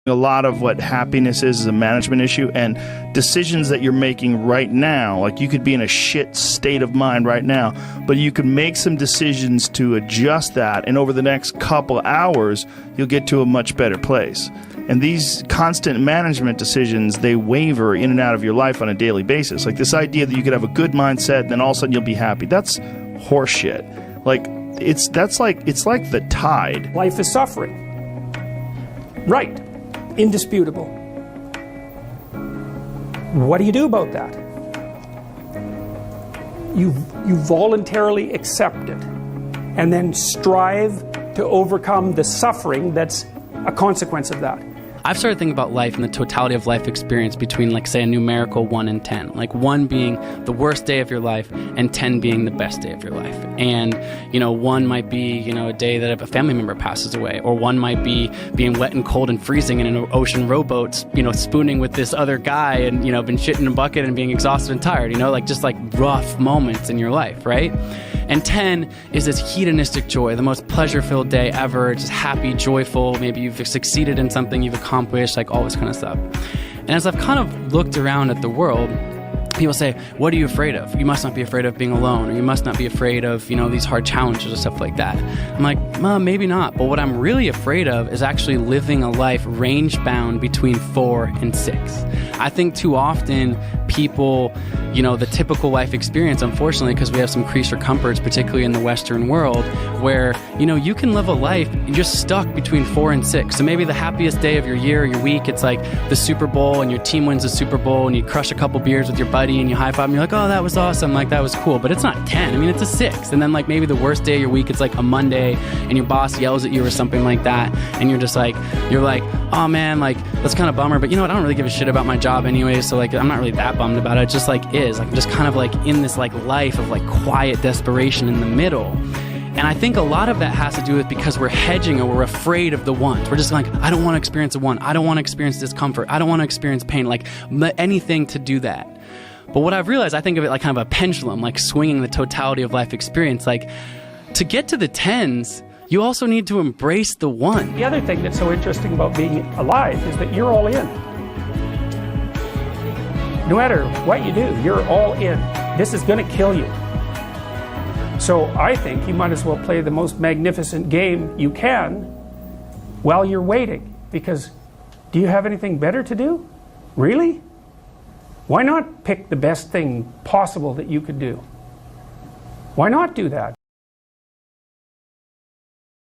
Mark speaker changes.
Speaker 1: A lot of what happiness is a management issue, and decisions that you're making right now, like you could be in a shit state of mind right now, but you can make some decisions to adjust that, and over the next couple hours, you'll get to a much better place. And these constant management decisions, they waver in and out of your life on a daily basis. Like this idea that you could have a good mindset and then all of a sudden you'll be happy. That's horseshit. Like it's like the tide.
Speaker 2: Life is suffering. Right. Indisputable. What do you do about that? You voluntarily accept it and then strive to overcome the suffering that's a consequence of that.
Speaker 3: I've started thinking about life and the totality of life experience between, like, say, a numerical 1 and 10. Like 1 being the worst day of your life and 10 being the best day of your life. And, 1 might be, a day that a family member passes away. Or 1 might be being wet and cold and freezing in an ocean rowboat, spooning with this other guy and, been shit in a bucket and being exhausted and tired, just like rough moments in your life, right? And 10 is this hedonistic joy, the most pleasure-filled day ever, just happy, joyful, maybe you've succeeded in something you've accomplished, like all this kind of stuff. And as I've kind of looked around at the world, people say, what are you afraid of? You must not be afraid of being alone, or you must not be afraid of, these hard challenges or stuff like that. I'm like, maybe not. But what I'm really afraid of is actually living a life range-bound between 4 and 6. I think too often people, the typical life experience, unfortunately, because we have some creature comforts, particularly in the Western world, where, you can live a life, you're just stuck between 4 and 6. So maybe the happiest day of your year or your week, it's like the Super Bowl and your team wins the Super Bowl and you crush a couple beers with your buddy and you high five and you're like, oh, that was awesome, like that was cool. But it's not 10, it's a 6. And then like maybe the worst day of your week, it's like a Monday and your boss yells at you or something like that. And you're like, oh man, like that's kind of bummer, but I don't really give a shit about my job anyway. So like, I'm not really that bummed about it. It just like is like, I'm just kind of like in this like life of like quiet desperation in the middle. And I think a lot of that has to do with because we're hedging or we're afraid of the ones. We're just like, I don't want to experience a 1. I don't want to experience discomfort. I don't want to experience pain, like anything to do that. But what I've realized, I think of it like kind of a pendulum, like swinging the totality of life experience. Like to get to the 10s, you also need to embrace the 1.
Speaker 2: The other thing that's so interesting about being alive is that you're all in. No matter what you do, you're all in. This is going to kill you. So I think you might as well play the most magnificent game you can while you're waiting. Because do you have anything better to do? Really? Why not pick the best thing possible that you could do? Why not do that?